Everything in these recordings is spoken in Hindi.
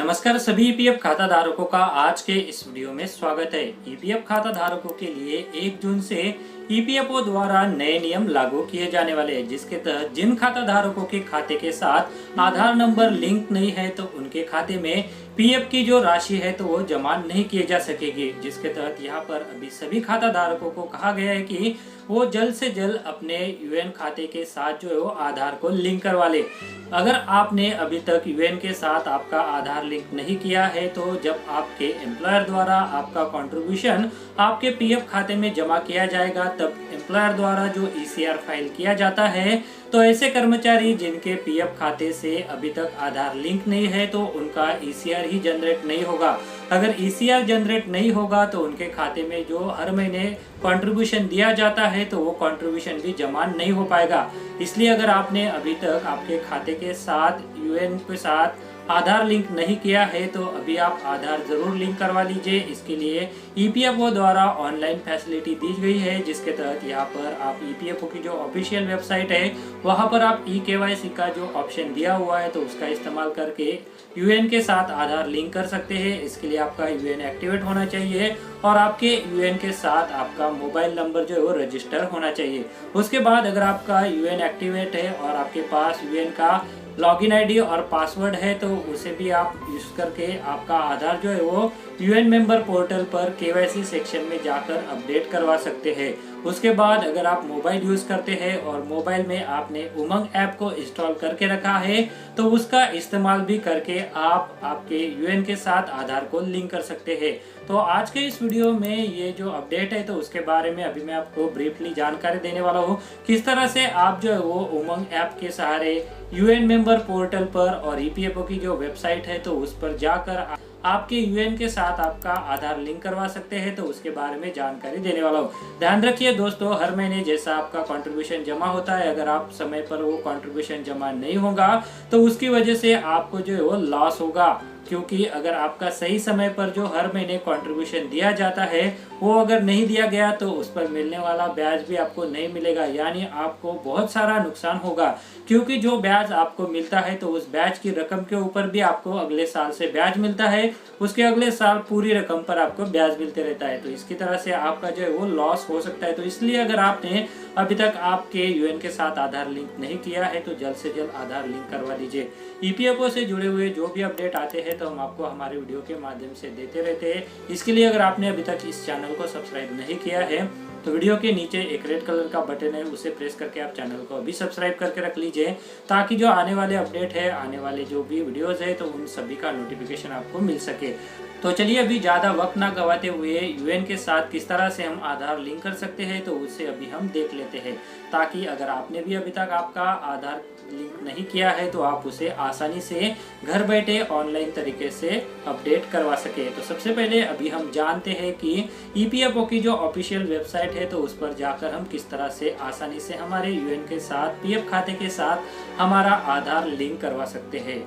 नमस्कार सभी ईपीएफ खाता धारकों का आज के इस वीडियो में स्वागत है। ईपीएफ खाता धारकों के लिए 1 जून से ईपीएफओ द्वारा नए नियम लागू किए जाने वाले हैं, जिसके तहत जिन खाता धारकों के खाते के साथ आधार नंबर लिंक नहीं है तो उनके खाते में पीएफ की जो राशि है तो वो जमा नहीं किए जा सकेगी। जिसके तहत यहाँ पर अभी सभी खाता धारकों को कहा गया है कि वो जल्द से जल्द अपने यूएन खाते के साथ जो है वो आधार को लिंक करवा ले। अगर आपने अभी तक यूएन के साथ आपका आधार लिंक नहीं किया है तो जब आपके एम्प्लॉयर द्वारा आपका कंट्रीब्यूशन आपके पीएफ खाते में जमा किया जाएगा तब एम्प्लॉयर द्वारा जो ईसीआर फाइल किया जाता है तो ऐसे कर्मचारी जिनके पीएफ खाते से अभी तक आधार लिंक नहीं है तो उनका ईसीआर ही जनरेट नहीं होगा। अगर ईसीआर जनरेट नहीं होगा तो उनके खाते में जो हर महीने कंट्रीब्यूशन दिया जाता है तो वो कंट्रीब्यूशन भी जमा नहीं हो पाएगा। इसलिए अगर आपने अभी तक आपके खाते के साथ यूएन के साथ आधार लिंक नहीं किया है तो अभी आप आधार जरूर लिंक करवा लीजिए। इसके लिए ईपीएफओ द्वारा ऑनलाइन फैसिलिटी दी गई है, जिसके तहत यहाँ पर आप ईपीएफओ की जो ऑफिशियल वेबसाइट है वहाँ पर आप ई-केवाईसी का जो ऑप्शन दिया हुआ है तो उसका इस्तेमाल करके यूएन के साथ आधार लिंक कर सकते हैं। इसके लिए आपका यूएन एक्टिवेट होना चाहिए और आपके यूएन के साथ आपका मोबाइल नंबर जो है वो रजिस्टर होना चाहिए। उसके बाद अगर आपका यूएन एक्टिवेट है और आपके पास यूएन का लॉगिन आईडी और पासवर्ड है तो उसे भी आप यूज करके आपका आधार जो है वो यूएन मेंबर पोर्टल पर केवाईसी सेक्शन में जाकर अपडेट करवा सकते हैं। उसके बाद अगर आप मोबाइल यूज करते हैं और मोबाइल में आपने उमंग ऐप को इंस्टॉल करके रखा है तो उसका इस्तेमाल भी करके आप आपके यूएन के साथ आधार को लिंक कर सकते हैं। तो आज के इस वीडियो में ये जो अपडेट है तो उसके बारे में अभी मैं आपको ब्रीफली जानकारी देने वाला हूँ, किस तरह से आप जो है वो उमंग ऐप के सहारे यूएन मेंबर पोर्टल पर और ईपीएफओ की जो वेबसाइट है तो उस पर जाकर आपके यूएन के साथ आपका आधार लिंक करवा सकते हैं। तो उसके बारे में जानकारी देने वाला हूँ। ध्यान रखिए दोस्तों, हर महीने जैसा आपका कंट्रीब्यूशन जमा होता है, अगर आप समय पर वो कंट्रीब्यूशन जमा नहीं होगा तो उसकी वजह से आपको जो है वो लॉस होगा, क्योंकि अगर आपका सही समय पर जो हर महीने कंट्रीब्यूशन दिया जाता है वो अगर नहीं दिया गया तो उस पर मिलने वाला ब्याज भी आपको नहीं मिलेगा, यानी आपको बहुत सारा नुकसान होगा। क्योंकि जो ब्याज आपको मिलता है तो उस ब्याज की रकम के ऊपर भी आपको अगले साल से ब्याज मिलता है, उसके अगले साल पूरी रकम पर आपको ब्याज मिलते रहता है। तो इसकी तरह से आपका जो है वो लॉस हो सकता है। तो इसलिए अगर आपने अभी तक आपके यूएन के साथ आधार लिंक नहीं किया है तो जल्द से जल्द आधार लिंक करवा लीजिए। ईपीएफओ से जुड़े हुए जो भी अपडेट आते हैं तो हम आपको हमारे वीडियो के माध्यम से देते रहते हैं। इसके लिए अगर आपने अभी तक इस चैनल को सब्सक्राइब नहीं किया है तो वीडियो के नीचे एक रेड कलर का बटन है, उसे प्रेस करके आप चैनल को अभी सब्सक्राइब करके रख लीजिए, ताकि जो आने वाले अपडेट है, आने वाले जो भी वीडियोस है तो उन सभी का नोटिफिकेशन आपको मिल सके। तो चलिए अभी ज़्यादा वक्त ना गवाते हुए यूएन के साथ किस तरह से हम आधार लिंक कर सकते हैं तो उसे अभी हम देख लेते हैं, ताकि अगर आपने भी अभी तक आपका आधार लिंक नहीं किया है तो आप उसे आसानी से घर बैठे ऑनलाइन तरीके से अपडेट करवा सके। तो सबसे पहले अभी हम जानते हैं कि ईपीएफओ की जो ऑफिशियल वेबसाइट है तो उस पर जाकर हम किस तरह से आसानी से हमारे यूएन के साथ पीएफ खाते के साथ हमारा आधार लिंक करवा सकते हैं।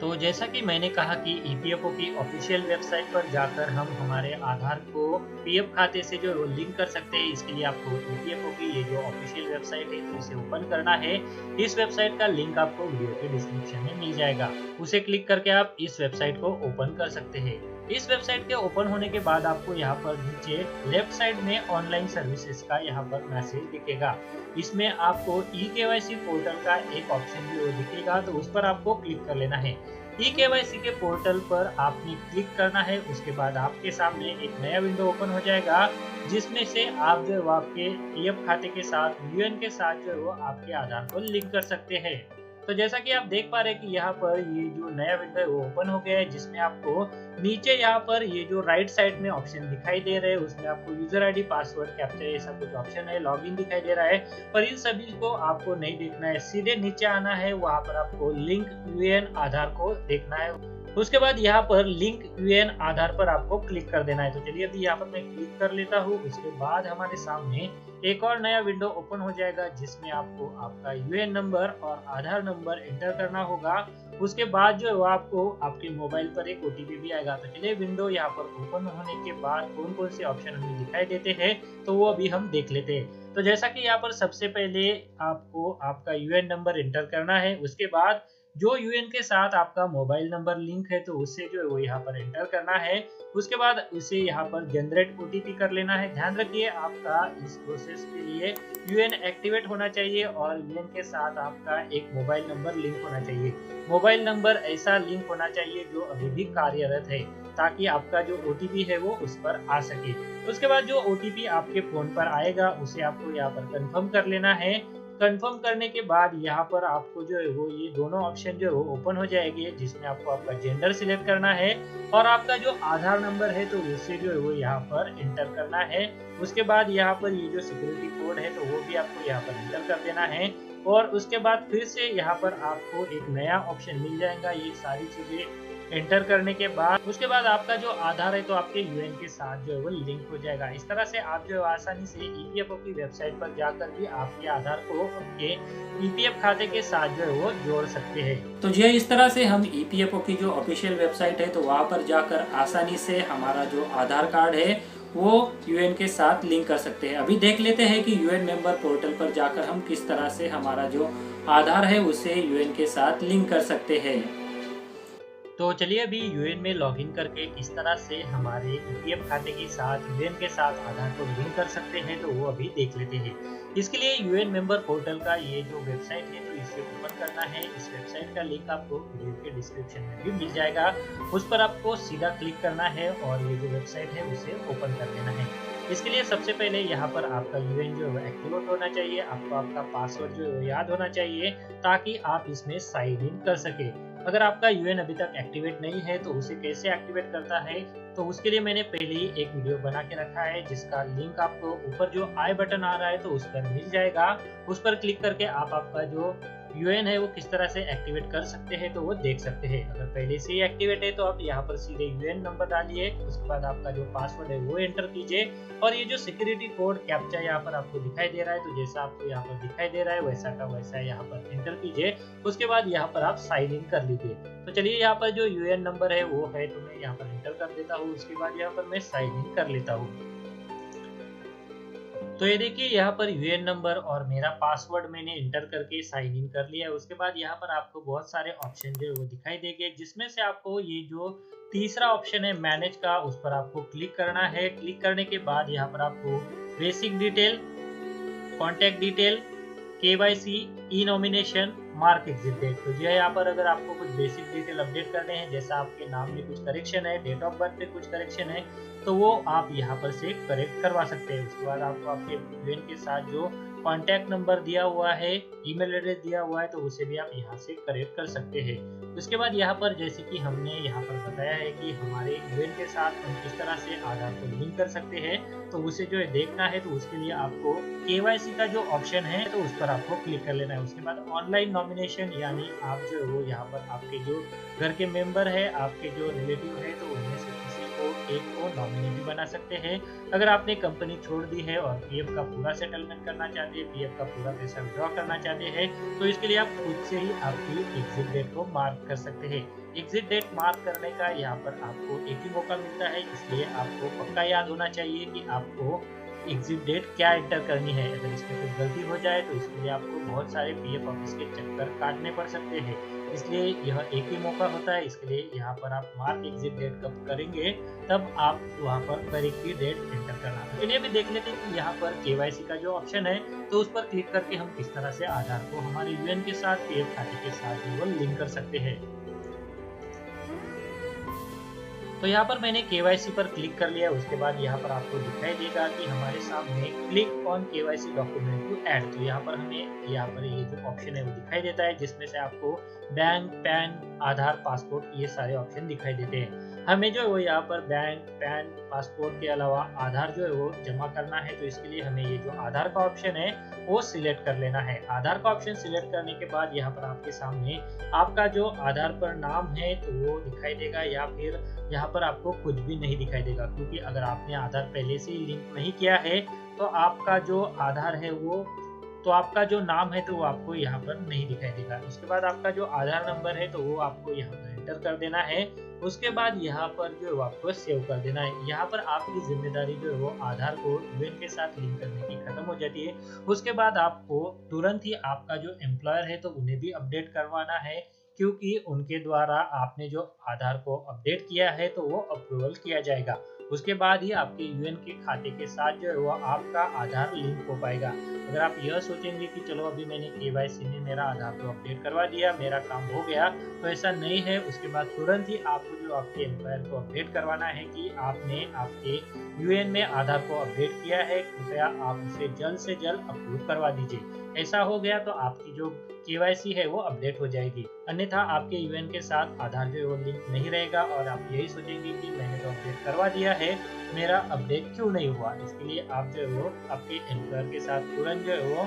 तो जैसा कि मैंने कहा कि ईपीएफओ की ऑफिशियल वेबसाइट पर जाकर हम हमारे आधार को पीएफ खाते से जो लिंक कर सकते हैं, इसके लिए आपको ईपीएफओ की ये जो ऑफिशियल वेबसाइट है तो इसे ओपन करना है। इस वेबसाइट का लिंक आपको वीडियो के डिस्क्रिप्शन में मिल जाएगा, उसे क्लिक करके आप इस वेबसाइट को ओपन कर सकते हैं। इस वेबसाइट के ओपन होने के बाद आपको यहाँ पर नीचे लेफ्ट साइड में ऑनलाइन सर्विसेज का यहाँ पर मैसेज दिखेगा। इसमें आपको ई-केवाईसी पोर्टल का एक ऑप्शन भी दिखेगा, तो उस पर आपको क्लिक कर लेना है। ई-केवाईसी के पोर्टल पर आपने क्लिक करना है। उसके बाद आपके सामने एक नया विंडो ओपन हो जाएगा, जिसमें से आप जो है आपके पीएफ खाते के साथ यूएन के साथ जो है वो आपके आधार को लिंक कर सकते हैं। तो जैसा कि आप देख पा रहे हैं कि यहाँ पर ये जो नया विंडो है वो ओपन हो गया है, जिसमें आपको नीचे यहाँ पर ये जो राइट साइड में ऑप्शन दिखाई दे रहे हैं उसमें आपको यूजर आईडी, पासवर्ड, कैप्चर ऐसा कुछ ऑप्शन है, लॉगिन दिखाई दे रहा है, पर इन सभी को आपको नहीं देखना है। सीधे नीचे आना है, वहां पर आपको लिंक यूएन आधार को देखना है। उसके बाद यहाँ पर लिंक यूएन आधार पर आपको क्लिक कर देना है। तो चलिए अभी यहाँ पर मैं क्लिक कर लेता हूँ। उसके बाद हमारे सामने एक और नया विंडो ओपन हो जाएगा, जिसमें आपको आपका यूएन नंबर और आधार नंबर एंटर करना होगा। उसके बाद जो है आपको आपके मोबाइल पर एक ओटीपी भी आएगा। तो चलिए विंडो यहाँ पर ओपन होने के बाद कौन कौन से ऑप्शन हमें दिखाई देते हैं तो वो अभी हम देख लेते हैं। तो जैसा कि यहाँ पर सबसे पहले आपको आपका यूएन नंबर एंटर करना है। उसके बाद जो यूएन के साथ आपका मोबाइल नंबर लिंक है तो उससे जो है वो यहाँ पर एंटर करना है। उसके बाद उसे यहाँ पर जनरेट ओटीपी कर लेना है। ध्यान रखिए आपका इस प्रोसेस के लिए यूएन एक्टिवेट होना चाहिए और यूएन के साथ आपका एक मोबाइल नंबर लिंक होना चाहिए। मोबाइल नंबर ऐसा लिंक होना चाहिए जो अभी भी कार्यरत है, ताकि आपका जो ओटीपी है वो उस पर आ सके। उसके बाद जो ओटीपी आपके फोन पर आएगा उसे आपको यहाँ पर कंफर्म कर लेना है। कंफर्म करने के बाद यहाँ पर आपको जो है वो ये दोनों ऑप्शन जो है वो ओपन हो जाएंगे, जिसमें आपको आपका जेंडर सिलेक्ट करना है और आपका जो आधार नंबर है तो उससे जो है वो यहाँ पर एंटर करना है। उसके बाद यहाँ पर ये जो सिक्योरिटी कोड है तो वो भी आपको यहाँ पर एंटर कर देना है और उसके बाद फिर से यहाँ पर आपको एक नया ऑप्शन मिल जाएगा। ये सारी चीजें एंटर करने के बाद उसके बाद आपका जो आधार है तो आपके यूएन के साथ जो है वो लिंक हो जाएगा। इस तरह से आप जो है आसानी से ईपीएफओ की वेबसाइट पर जाकर भी आपके आधार को आपके ईपीएफ खाते के साथ जो है वो जोड़ सकते हैं। तो जी इस तरह से हम ईपीएफओ की जो ऑफिशियल वेबसाइट है तो वहाँ पर जाकर आसानी से हमारा जो आधार कार्ड है वो यूएन के साथ लिंक कर सकते हैं। अभी देख लेते हैं कि यूएन मेंबर पोर्टल पर जाकर हम किस तरह से हमारा जो आधार है उसे यूएन के साथ लिंक कर सकते हैं। तो चलिए अभी यूएन में लॉगिन करके किस तरह से हमारे ईपीएफ खाते के साथ यूएन के साथ आधार को लिंक कर सकते हैं तो वो अभी देख लेते हैं। इसके लिए यूएन मेंबर पोर्टल का ये जो वेबसाइट है तो इसे ओपन करना है। इस वेबसाइट का लिंक आपको वीडियो के डिस्क्रिप्शन में भी मिल जाएगा। उस पर आपको सीधा क्लिक करना है और ये जो वेबसाइट है उसे ओपन कर लेना है। इसके लिए सबसे पहले यहाँ पर आपका यूएन जो है एक्टिवेट होना चाहिए। आपको आपका पासवर्ड जो है याद होना चाहिए ताकि आप इसमें साइन इन कर सके। अगर आपका यूएन अभी तक एक्टिवेट नहीं है तो उसे कैसे एक्टिवेट करता है तो उसके लिए मैंने पहले ही एक वीडियो बना के रखा है, जिसका लिंक आपको ऊपर जो आई बटन आ रहा है तो उस पर मिल जाएगा। उस पर क्लिक करके आप आपका जो यूएन है वो किस तरह से एक्टिवेट कर सकते हैं तो वो देख सकते हैं। अगर पहले से ही एक्टिवेट है तो आप यहाँ पर सीधे यूएन नंबर डालिए। उसके बाद आपका जो पासवर्ड है वो एंटर कीजिए और ये जो सिक्योरिटी कोड कैप्चा यहाँ पर आपको दिखाई दे रहा है तो जैसा आपको यहाँ पर दिखाई दे रहा है वैसा का वैसा यहाँ पर एंटर कीजिए। उसके बाद यहाँ पर आप साइन इन कर लीजिए। तो चलिए यहाँ पर जो यूएन नंबर है वो है तो मैं यहाँ पर एंटर कर देता हूँ। उसके बाद यहाँ पर मैं साइन इन कर लेता हूँ। तो ये देखिए यहाँ पर यूएन नंबर और मेरा पासवर्ड मैंने एंटर करके साइन इन कर लिया है। उसके बाद यहाँ पर आपको बहुत सारे ऑप्शन जो है वो दिखाई देंगे, जिसमें से आपको ये जो तीसरा ऑप्शन है मैनेज का उस पर आपको क्लिक करना है। क्लिक करने के बाद यहाँ पर आपको basic detail, contact detail, KYC, e nomination, mark exit date. तो जो है यहाँ पर अगर आपको कुछ बेसिक डिटेल अपडेट करने हैं, जैसा आपके नाम में कुछ करेक्शन है, डेट ऑफ बर्थ पे कुछ करेक्शन है तो वो आप यहाँ पर से करेक्ट करवा सकते हैं। उसके बाद आपको आपके यूएन के साथ जो कॉन्टैक्ट नंबर दिया हुआ है, ईमेल एड्रेस दिया हुआ है तो उसे भी आप यहाँ से करेक्ट कर सकते हैं। उसके बाद यहाँ पर जैसे कि हमने यहाँ पर बताया है कि हमारे यूएन के साथ हम किस तरह से आधार को लिंक कर सकते हैं तो उसे जो है देखना है तो उसके लिए आपको केवाईसी का जो ऑप्शन है तो उस पर आपको क्लिक कर लेना है। उसके बाद ऑनलाइन नॉमिनेशन, यानी आप जो है वो यहाँ पर आपके जो घर के मेंबर है, आपके जो रिलेटिव है तो उनमें से एक को नॉमिनी भी बना सकते हैं। अगर आपने कंपनी छोड़ दी है और पीएफ का पूरा सेटलमेंट करना चाहते हैं, पीएफ का पूरा पैसा विड्रॉ करना चाहते हैं तो इसके लिए आप खुद से ही आपकी एग्जिट डेट को मार्क कर सकते हैं। एग्जिट डेट मार्क करने का यहाँ पर आपको एक ही मौका मिलता है, इसलिए आपको पक्का याद होना चाहिए कि आपको एग्जिट डेट क्या एंटर करनी है। अगर इसमें कुछ गलती हो जाए तो इसके लिए आपको बहुत सारे पीएफ ऑफिस के चक्कर काटने पड़ सकते हैं, इसलिए यह एक ही मौका होता है। इसके लिए यहाँ पर आप मार्क एग्जिट डेट कब करेंगे तब आप वहाँ पर करेक्टली डेट एंटर करना। चलिए अभी देख लेते हैं कि यहाँ पर केवाईसी का जो ऑप्शन है तो उस पर क्लिक करके हम किस तरह से आधार को हमारे यूएन के साथ, पीएफ खाते के साथ वो लिंक कर सकते हैं। तो यहाँ पर मैंने केवाईसी पर क्लिक कर लिया। उसके बाद यहाँ पर आपको दिखाई देगा कि हमारे सामने click on KYC document to add. तो यहाँ पर हमें यहाँ पर ये जो ऑप्शन है वो दिखाई देता है, जिसमें से आपको बैंक, पैन, आधार, पासपोर्ट ये सारे ऑप्शन दिखाई देते हैं। हमें जो है वो यहाँ पर बैंक, पैन, पासपोर्ट के अलावा आधार जो है वो जमा करना है तो इसके लिए हमें ये जो आधार का ऑप्शन है वो सिलेक्ट कर लेना है। आधार का ऑप्शन सिलेक्ट करने के बाद यहाँ पर आपके सामने आपका जो आधार पर नाम है तो वो दिखाई देगा, या फिर यहाँ पर आपको कुछ भी नहीं दिखाई देगा, क्योंकि अगर आपने आधार पहले से ही लिंक नहीं किया है तो आपका जो आधार है वो तो आपका जो नाम है तो वो आपको यहाँ पर नहीं दिखाई देगा। उसके बाद आपका जो आधार नंबर है तो वो आपको यहाँ पर एंटर कर देना है। उसके बाद यहाँ पर जो है आपको सेव कर देना है। यहाँ पर आपकी जिम्मेदारी जो है वो आधार को यूएन के साथ लिंक करने की खत्म हो जाती है। उसके बाद आपको तुरंत ही आपका जो एम्प्लॉयर है तो उन्हें भी अपडेट करवाना है क्योंकि उनके द्वारा आपने जो आधार को अपडेट किया है तो वो अप्रूवल किया जाएगा। उसके बाद ही आपके यूएन के खाते के साथ जो है वो आपका आधार लिंक हो पाएगा। अगर आप यह सोचेंगे कि चलो अभी मैंने केवाईसी में मेरा आधार को अपडेट करवा दिया, मेरा काम हो गया, तो ऐसा नहीं है। उसके बाद तुरंत ही आपको जो आपके एम्प्लॉयर को अपडेट करवाना है कि आपने आपके यूएन में आधार को अपडेट किया है, कृपया आप उसे जल्द से जल्द अप्रूव करवा दीजिए। ऐसा हो गया तो आपकी जो केवाईसी है वो अपडेट हो जाएगी, अन्यथा आपके यूएन के साथ आधार जो है वो लिंक नहीं रहेगा और आप यही सोचेंगे कि मैंने तो अपडेट करवा दिया है, मेरा अपडेट क्यों नहीं हुआ। इसके लिए आप जो है वो आपके एम्प्लॉयर के साथ तुरंत जो है वो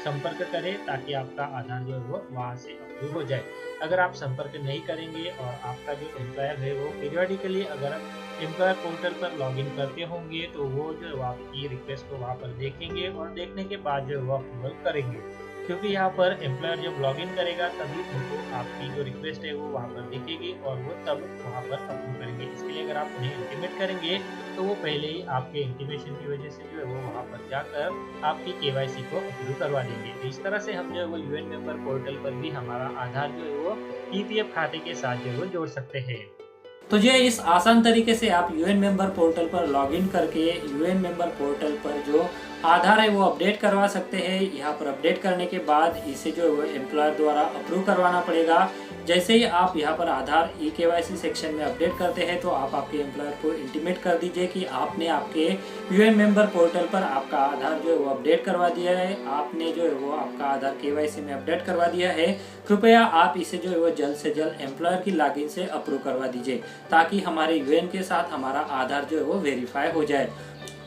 संपर्क करें ताकि आपका आधार जो है वो वहाँ से अप्रूव हो जाए। अगर आप संपर्क नहीं करेंगे और आपका जो एम्प्लॉयर है वो पीरियडिकली अगर एम्प्लॉयर पोर्टल पर लॉगिन करते होंगे तो वो जो है आपकी रिक्वेस्ट को वहाँ पर देखेंगे और देखने के बाद जो है वो अप्रूवल करेंगे, क्योंकि यहाँ पर एम्प्लॉयर जब लॉगिन करेगा तभी उनको आपकी जो रिक्वेस्ट है वो वहाँ पर दिखेगी और वो तब वहाँ पर अप्रूव करेंगे। इसके लिए अगर आप उन्हें इंटीमेट करेंगे तो वो पहले ही आपके इंटीमेशन की वजह से जो है वो वहाँ पर जाकर आपकी केवाईसी को अप्रूव करवा देंगे। तो इस तरह से हम जो है वो यूएन मेंबर पोर्टल पर भी हमारा आधार जो है वो ईपीएफ खाते के साथ जो है वो जोड़ सकते हैं। तो ये इस आसान तरीके से आप यूएन मेंबर पोर्टल पर लॉगिन करके यूएन मेंबर पोर्टल पर जो आधार है वो अपडेट करवा सकते हैं। यहाँ पर अपडेट करने के बाद इसे जो है वो एम्प्लॉयर द्वारा अप्रूव करवाना पड़ेगा। जैसे ही आप यहाँ पर आधार केवाईसी सेक्शन में अपडेट करते हैं तो आप आपके एम्प्लॉयर को इंटीमेट कर दीजिए कि आपने आपके यूएन मेंबर पोर्टल पर आपका आधार जो है वो अपडेट करवा दिया है, आपने जो है वो आपका आधार केवाईसी में अपडेट करवा दिया है, कृपया आप इसे जो है वो जल्द से जल्द एम्प्लॉयर की लॉगिन से अप्रूव करवा दीजिए ताकि हमारे यूएन के साथ हमारा आधार जो है वो वेरीफाई हो जाए।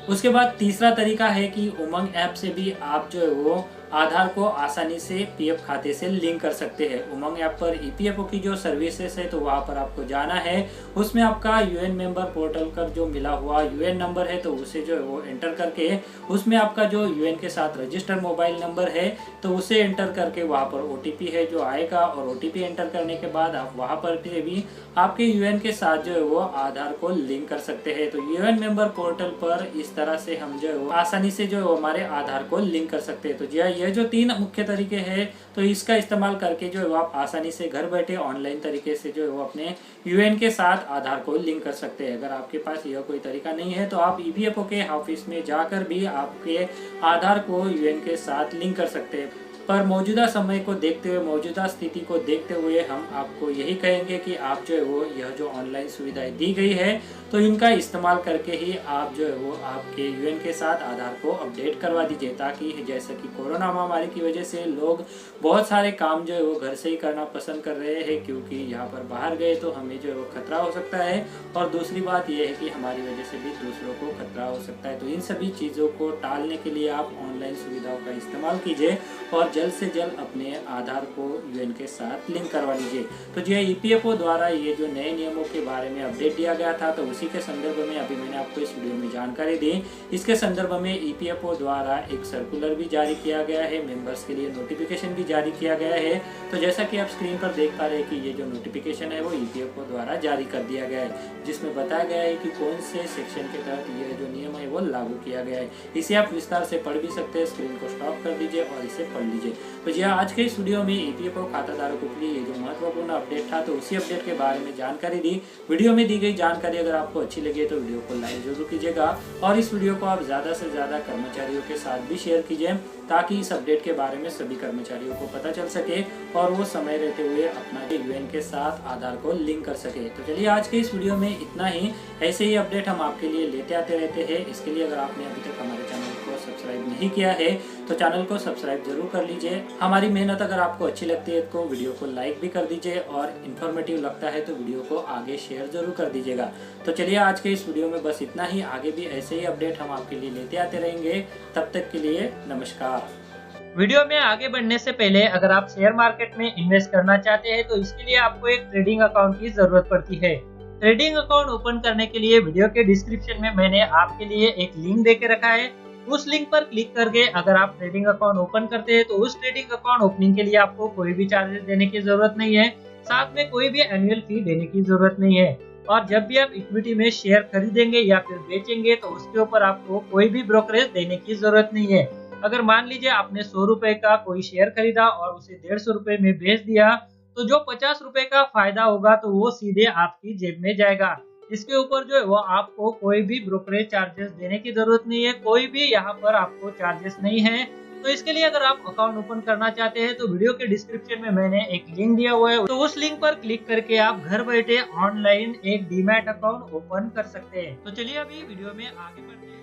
उसके बाद तीसरा तरीका है कि उमंग ऐप से भी आप जो है वो आधार को आसानी से पीएफ खाते से लिंक कर सकते हैं। उमंग ऐप पर ईपीएफओ की जो सर्विसेज है तो वहाँ पर आपको जाना है, उसमें आपका यूएन मेंबर पोर्टल का जो मिला हुआ यूएन नंबर है तो उसे जो है वो एंटर करके उसमें आपका जो यूएन के साथ रजिस्टर्ड मोबाइल नंबर है तो उसे एंटर करके वहाँ पर ओटीपी है जो आएगा और ओटीपी एंटर करने के बाद आप वहाँ पर भी आपके यूएन के साथ जो है वो आधार को लिंक कर सकते हैं। तो यूएन मेंबर पोर्टल पर इस तरह से हम जो है वो आसानी से जो है हमारे आधार को लिंक कर सकते हैं। तो जी ये जो 3 मुख्य तरीके हैं तो इसका इस्तेमाल करके जो है वो आप आसानी से घर बैठे ऑनलाइन तरीके से जो है वो अपने यूएन के साथ आधार को लिंक कर सकते हैं। अगर आपके पास यह कोई तरीका नहीं है तो आप ईपीएफओ के ऑफिस में जाकर भी आपके आधार को यूएन के साथ लिंक कर सकते हैं। पर मौजूदा समय को देखते हुए, मौजूदा स्थिति को देखते हुए हम आपको यही कहेंगे कि आप जो है वो यह जो ऑनलाइन सुविधाएं दी गई है तो इनका इस्तेमाल करके ही आप जो है वो आपके यूएन के साथ आधार को अपडेट करवा दीजिए, ताकि जैसे कि कोरोना महामारी की वजह से लोग बहुत सारे काम जो है वो घर से ही करना पसंद कर रहे हैं, क्योंकि यहाँ पर बाहर गए तो हमें जो है वो खतरा हो सकता है और दूसरी बात यह है कि हमारी वजह से भी दूसरों को खतरा हो सकता है। तो इन सभी चीज़ों को टालने के लिए आप ऑनलाइन सुविधाओं का इस्तेमाल कीजिए और जल्द से जल्द अपने आधार को यूएन के साथ लिंक करवा लीजिए। तो जो ईपीएफओ द्वारा ये जो नए नियमों के बारे में अपडेट दिया गया था तो उसी के संदर्भ में अभी मैंने आपको इस वीडियो में जानकारी दी। इसके संदर्भ में ईपीएफओ द्वारा एक सर्कुलर भी जारी किया गया है, मेंबर्स के लिए नोटिफिकेशन भी जारी किया गया है। तो जैसा कि आप स्क्रीन पर देख पा रहे हैं कि ये जो नोटिफिकेशन है वो ईपीएफओ द्वारा जारी कर दिया गया है, जिसमें बताया गया है कि कौन से सेक्शन के तहत ये जो नियम है वो लागू किया गया है। इसे आप विस्तार से पढ़ भी सकते हैं, स्क्रीन को स्टॉप कर दीजिए और इसे पढ़ लीजिए। तो जी आज के इस वीडियो में ईपीएफओ खाता धारकों के लिए ये जो महत्वपूर्ण अपडेट था तो उसी अपडेट के बारे में जानकारी दी। वीडियो में दी गई जानकारी अगर आपको अच्छी लगे तो वीडियो को लाइक जरूर कीजिएगा और इस वीडियो को आप ज़्यादा से ज़्यादा कर्मचारियों के साथ भी शेयर कीजिए ताकि इस अपडेट के बारे में सभी कर्मचारियों को पता चल सके और वो समय रहते हुए अपना यूएन के साथ आधार को लिंक कर सके। तो चलिए आज के इस वीडियो में इतना ही। ऐसे ही अपडेट हम आपके लिए लेते आते रहते हैं। इसके लिए अगर आपने अभी तक हमारे चैनल को सब्सक्राइब नहीं किया है तो चैनल को सब्सक्राइब जरूर कर लीजिए। हमारी मेहनत अगर आपको अच्छी लगती है तो वीडियो को लाइक भी कर दीजिए और इन्फॉर्मेटिव लगता है तो वीडियो को आगे शेयर जरूर कर दीजिएगा। तो चलिए आज के इस वीडियो में बस इतना ही। आगे भी ऐसे ही अपडेट हम आपके लिए लेते आते रहेंगे। तब तक के लिए नमस्कार। वीडियो में आगे बढ़ने से पहले अगर आप शेयर मार्केट में इन्वेस्ट करना चाहते हैं तो इसके लिए आपको एक ट्रेडिंग अकाउंट की जरूरत पड़ती है। ट्रेडिंग अकाउंट ओपन करने के लिए वीडियो के डिस्क्रिप्शन में मैंने आपके लिए एक लिंक दे के रखा है। उस लिंक पर क्लिक करके अगर आप ट्रेडिंग अकाउंट ओपन करते हैं तो उस ट्रेडिंग अकाउंट ओपनिंग के लिए आपको कोई भी चार्जेस देने की जरूरत नहीं है, साथ में कोई भी एनुअल फी देने की जरूरत नहीं है। और जब भी आप इक्विटी में शेयर खरीदेंगे या फिर बेचेंगे तो उसके ऊपर आपको कोई भी ब्रोकरेज देने की जरूरत नहीं है। अगर मान लीजिए आपने 100 रुपए का कोई शेयर खरीदा और उसे 150 रुपए में बेच दिया तो जो 50 रुपए का फायदा होगा तो वो सीधे आपकी जेब में जाएगा। इसके ऊपर जो है वो आपको कोई भी ब्रोकरेज चार्जेस देने की जरूरत नहीं है, कोई भी यहाँ पर आपको चार्जेस नहीं है। तो इसके लिए अगर आप अकाउंट ओपन करना चाहते हैं तो वीडियो के डिस्क्रिप्शन में मैंने एक लिंक दिया हुआ है, तो उस लिंक पर क्लिक करके आप घर बैठे ऑनलाइन एक डीमैट अकाउंट ओपन कर सकते हैं। तो चलिए अभी वीडियो में आगे बढ़ते हैं।